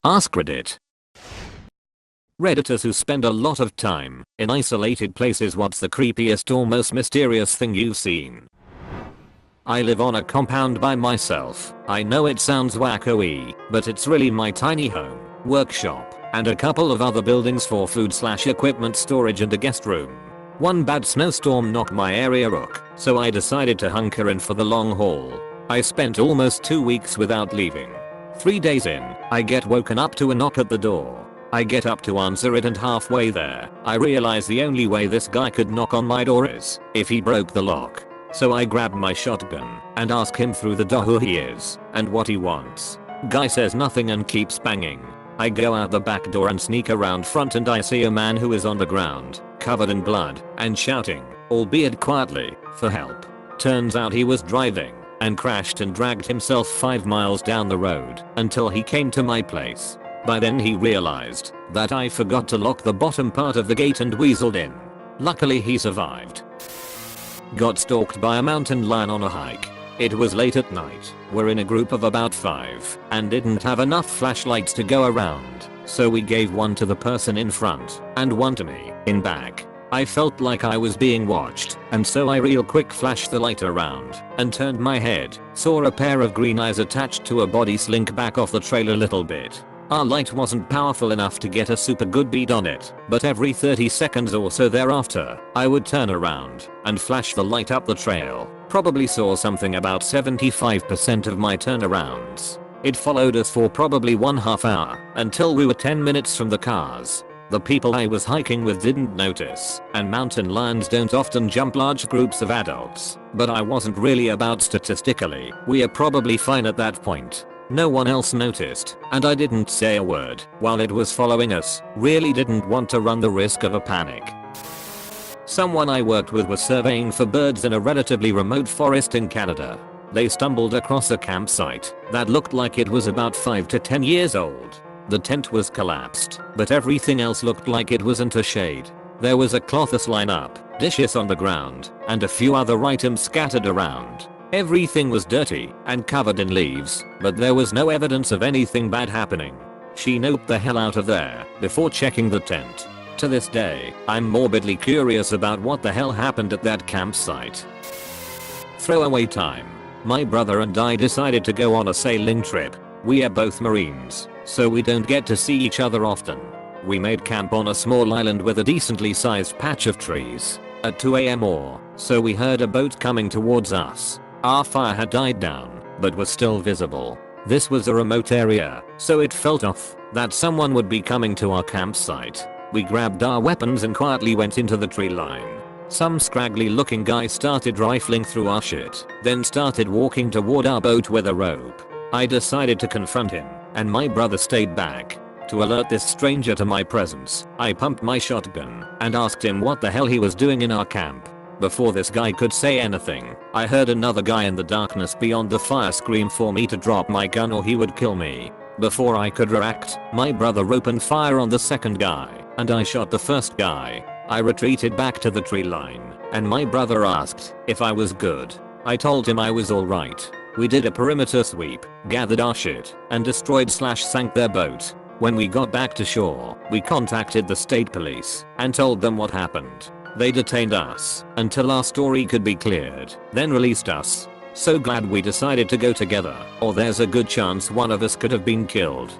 AskReddit. Redditors who spend a lot of time in isolated places. What's the creepiest or most mysterious thing you've seen? I live on a compound by myself. I know it sounds wacko-y, but it's really my tiny home, workshop, and a couple of other buildings for food/equipment storage and a guest room. One bad snowstorm knocked my area rook, so I decided to hunker in for the long haul. I spent almost 2 weeks without leaving. 3 days in, I get woken up to a knock at the door. I get up to answer it, and halfway there, I realize the only way this guy could knock on my door is if he broke the lock. So I grab my shotgun and ask him through the door who he is and what he wants. Guy says nothing and keeps banging. I go out the back door and sneak around front, and I see a man who is on the ground, covered in blood, and shouting, albeit quietly, for help. Turns out he was driving and crashed and dragged himself 5 miles down the road until he came to my place. By then he realized that I forgot to lock the bottom part of the gate and weaseled in. Luckily he survived. Got stalked by a mountain lion on a hike. It was late at night. We're in a group of about 5 and didn't have enough flashlights to go around, so we gave one to the person in front and one to me in back. I felt like I was being watched, and so I real quick flashed the light around and turned my head. Saw a pair of green eyes attached to a body slink back off the trail a little bit. Our light wasn't powerful enough to get a super good bead on it, but every 30 seconds or so thereafter, I would turn around and flash the light up the trail. Probably saw something about 75% of my turnarounds. It followed us for probably 1/2 hour until we were 10 minutes from the cars. The people I was hiking with didn't notice, and mountain lions don't often jump large groups of adults, but I wasn't really about statistically. We are probably fine at that point. No one else noticed, and I didn't say a word while it was following us. Really didn't want to run the risk of a panic. Someone I worked with was surveying for birds in a relatively remote forest in Canada. They stumbled across a campsite that looked like it was about 5 to 10 years old. The tent was collapsed, but everything else looked like it was into shade. There was a cloth line up, dishes on the ground, and a few other items scattered around. Everything was dirty and covered in leaves, but there was no evidence of anything bad happening. She noped the hell out of there before checking the tent. To this day, I'm morbidly curious about what the hell happened at that campsite. Throwaway time. My brother and I decided to go on a sailing trip. We are both Marines, so we don't get to see each other often. We made camp on a small island with a decently sized patch of trees. At 2 AM or so we heard a boat coming towards us. Our fire had died down, but was still visible. This was a remote area, so it felt off that someone would be coming to our campsite. We grabbed our weapons and quietly went into the tree line. Some scraggly looking guy started rifling through our shit, then started walking toward our boat with a rope. I decided to confront him, and my brother stayed back. To alert this stranger to my presence, I pumped my shotgun and asked him what the hell he was doing in our camp. Before this guy could say anything, I heard another guy in the darkness beyond the fire scream for me to drop my gun or he would kill me. Before I could react, my brother opened fire on the second guy, and I shot the first guy. I retreated back to the tree line, and my brother asked if I was good. I told him I was alright. We did a perimeter sweep, gathered our shit, and destroyed/sank their boat. When we got back to shore, we contacted the state police and told them what happened. They detained us until our story could be cleared, then released us. So glad we decided to go together, or there's a good chance one of us could have been killed.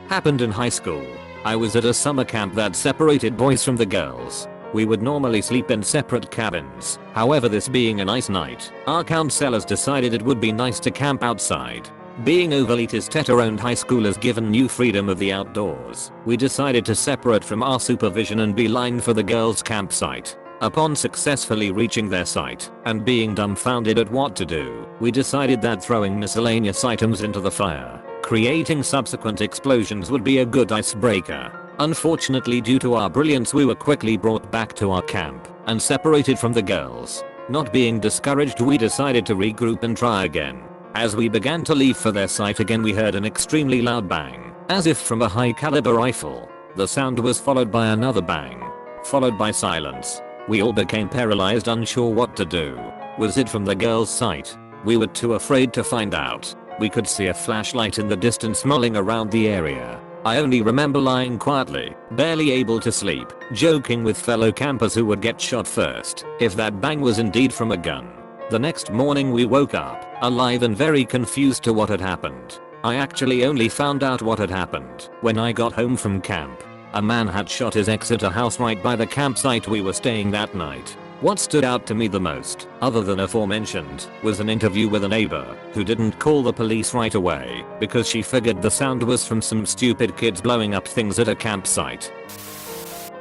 Happened in high school. I was at a summer camp that separated boys from the girls. We would normally sleep in separate cabins. However, this being a nice night, our counselors decided it would be nice to camp outside. Being overly testosterone high schoolers given new freedom of the outdoors, we decided to separate from our supervision and beeline for the girls' campsite. Upon successfully reaching their site and being dumbfounded at what to do, we decided that throwing miscellaneous items into the fire, creating subsequent explosions, would be a good icebreaker. Unfortunately, due to our brilliance, we were quickly brought back to our camp and separated from the girls. Not being discouraged, we decided to regroup and try again. As we began to leave for their site again, we heard an extremely loud bang, as if from a high caliber rifle. The sound was followed by another bang, followed by silence. We all became paralyzed, unsure what to do. Was it from the girls' site? We were too afraid to find out. We could see a flashlight in the distance mulling around the area. I only remember lying quietly, barely able to sleep, joking with fellow campers who would get shot first if that bang was indeed from a gun. The next morning we woke up, alive and very confused to what had happened. I actually only found out what had happened when I got home from camp. A man had shot his ex at a house right by the campsite we were staying that night. What stood out to me the most, other than aforementioned, was an interview with a neighbor who didn't call the police right away because she figured the sound was from some stupid kids blowing up things at a campsite.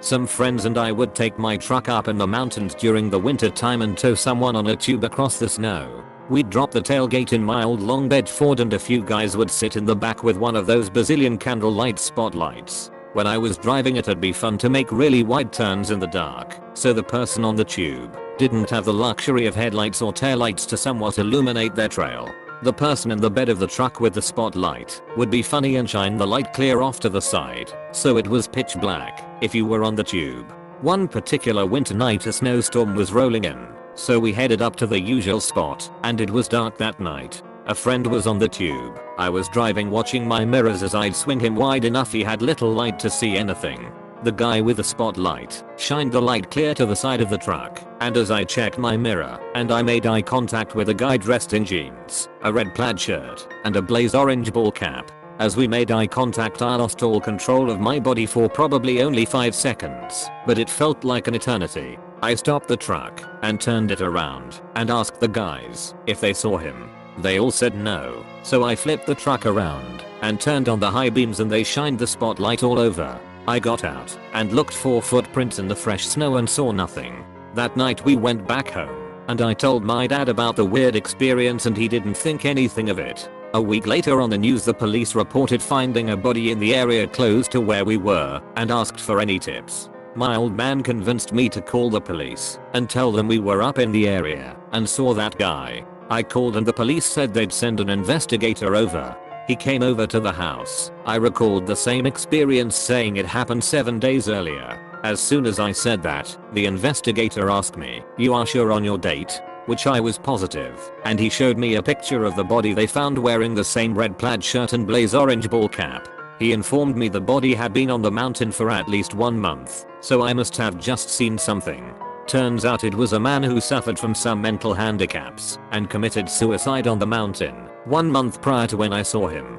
Some friends and I would take my truck up in the mountains during the winter time and tow someone on a tube across the snow. We'd drop the tailgate in my old long bed Ford and a few guys would sit in the back with one of those bazillion candlelight spotlights. When I was driving it'd be fun to make really wide turns in the dark, so the person on the tube didn't have the luxury of headlights or taillights to somewhat illuminate their trail. The person in the bed of the truck with the spotlight would be funny and shine the light clear off to the side, so it was pitch black if you were on the tube. One particular winter night a snowstorm was rolling in, so we headed up to the usual spot, and it was dark that night. A friend was on the tube. I was driving watching my mirrors as I'd swing him wide enough he had little light to see anything. The guy with the spotlight shined the light clear to the side of the truck, and as I checked my mirror and I made eye contact with a guy dressed in jeans, a red plaid shirt, and a blaze orange ball cap. As we made eye contact I lost all control of my body for probably only 5 seconds, but it felt like an eternity. I stopped the truck and turned it around and asked the guys if they saw him. They all said no, so I flipped the truck around and turned on the high beams and they shined the spotlight all over. I got out and looked for footprints in the fresh snow and saw nothing. That night we went back home and I told my dad about the weird experience and he didn't think anything of it. A week later on the news the police reported finding a body in the area close to where we were and asked for any tips. My old man convinced me to call the police and tell them we were up in the area and saw that guy. I called and the police said they'd send an investigator over. He came over to the house. I recalled the same experience saying it happened 7 days earlier. As soon as I said that, the investigator asked me, "You are sure on your date?" Which I was positive, and he showed me a picture of the body they found wearing the same red plaid shirt and blaze orange ball cap. He informed me the body had been on the mountain for at least 1 month, so I must have just seen something. Turns out it was a man who suffered from some mental handicaps and committed suicide on the mountain 1 month prior to when I saw him.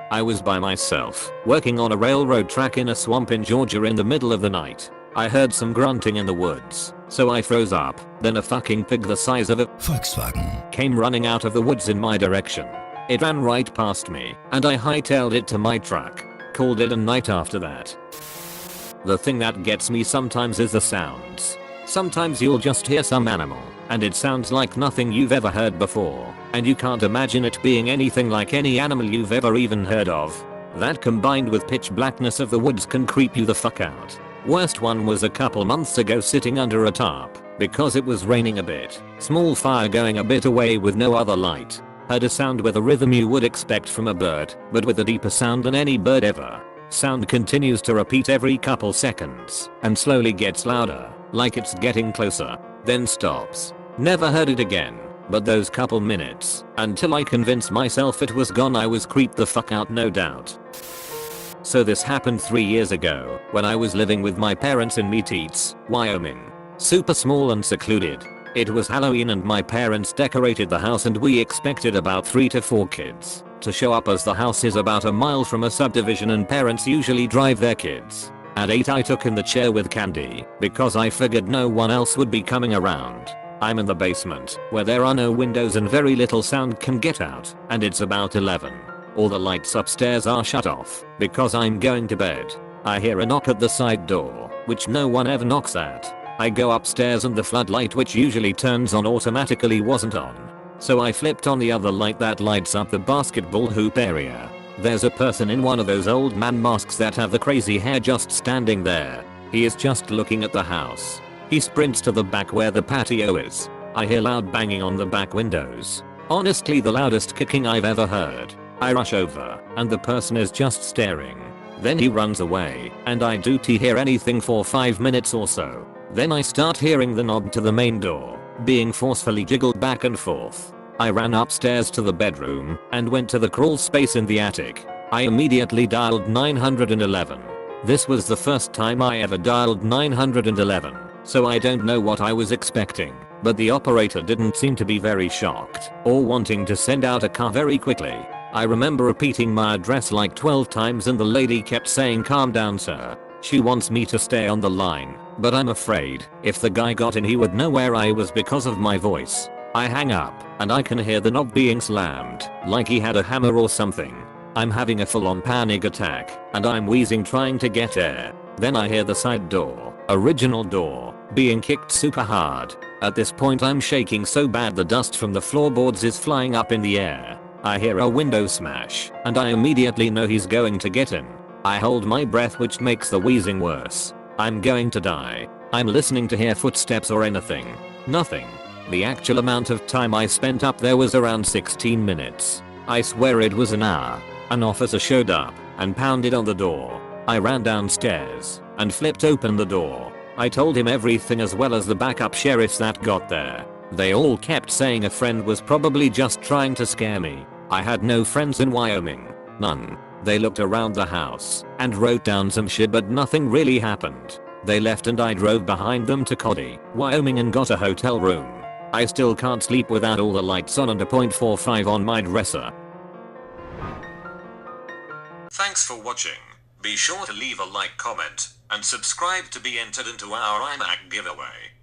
I was by myself, working on a railroad track in a swamp in Georgia in the middle of the night. I heard some grunting in the woods, so I froze up. Then a fucking pig the size of a Volkswagen came running out of the woods in my direction. It ran right past me, and I hightailed it to my truck. Called it a night after that. The thing that gets me sometimes is the sounds. Sometimes you'll just hear some animal, and it sounds like nothing you've ever heard before, and you can't imagine it being anything like any animal you've ever even heard of. That combined with pitch blackness of the woods can creep you the fuck out. Worst one was a couple months ago sitting under a tarp, because it was raining a bit. Small fire going a bit away with no other light. Heard a sound with a rhythm you would expect from a bird, but with a deeper sound than any bird ever. Sound continues to repeat every couple seconds, and slowly gets louder, like it's getting closer, then stops. Never heard it again, but those couple minutes, until I convinced myself it was gone I was creeped the fuck out no doubt. So this happened 3 years ago, when I was living with my parents in Meteets, Wyoming. Super small and secluded. It was Halloween and my parents decorated the house and we expected about 3 to 4 kids to show up as the house is about a mile from a subdivision and parents usually drive their kids. At 8 I took in the chair with candy because I figured no one else would be coming around. I'm in the basement where there are no windows and very little sound can get out, and it's about 11. All the lights upstairs are shut off because I'm going to bed. I hear a knock at the side door, which no one ever knocks at. I go upstairs and the floodlight which usually turns on automatically wasn't on. So I flipped on the other light that lights up the basketball hoop area. There's a person in one of those old man masks that have the crazy hair just standing there. He is just looking at the house. He sprints to the back where the patio is. I hear loud banging on the back windows. Honestly the loudest kicking I've ever heard. I rush over, and the person is just staring. Then he runs away, and I don't hear anything for 5 minutes or so. Then I start hearing the knob to the main door being forcefully jiggled back and forth. I ran upstairs to the bedroom and went to the crawl space in the attic. I immediately dialed 911. This was the first time I ever dialed 911, so I don't know what I was expecting, but the operator didn't seem to be very shocked or wanting to send out a car very quickly. I remember repeating my address like 12 times and the lady kept saying, "Calm down, sir. She wants me to stay on the line." But I'm afraid if the guy got in he would know where I was because of my voice. I hang up and I can hear the knob being slammed like he had a hammer or something. I'm having a full-on panic attack and I'm wheezing trying to get air. Then I hear the side door, original door, being kicked super hard. At this point I'm shaking so bad the dust from the floorboards is flying up in the air. I hear a window smash and I immediately know he's going to get in. I hold my breath, which makes the wheezing worse. I'm going to die. I'm listening to hear footsteps or anything. Nothing. The actual amount of time I spent up there was around 16 minutes. I swear it was an hour. An officer showed up and pounded on the door. I ran downstairs and flipped open the door. I told him everything as well as the backup sheriffs that got there. They all kept saying a friend was probably just trying to scare me. I had no friends in Wyoming. None. They looked around the house and wrote down some shit, but nothing really happened. They left and I drove behind them to Cody, Wyoming and got a hotel room. I still can't sleep without all the lights on and a .45 on my dresser. Thanks for watching. Be sure to leave a like, comment, and subscribe to be entered into our iMac giveaway.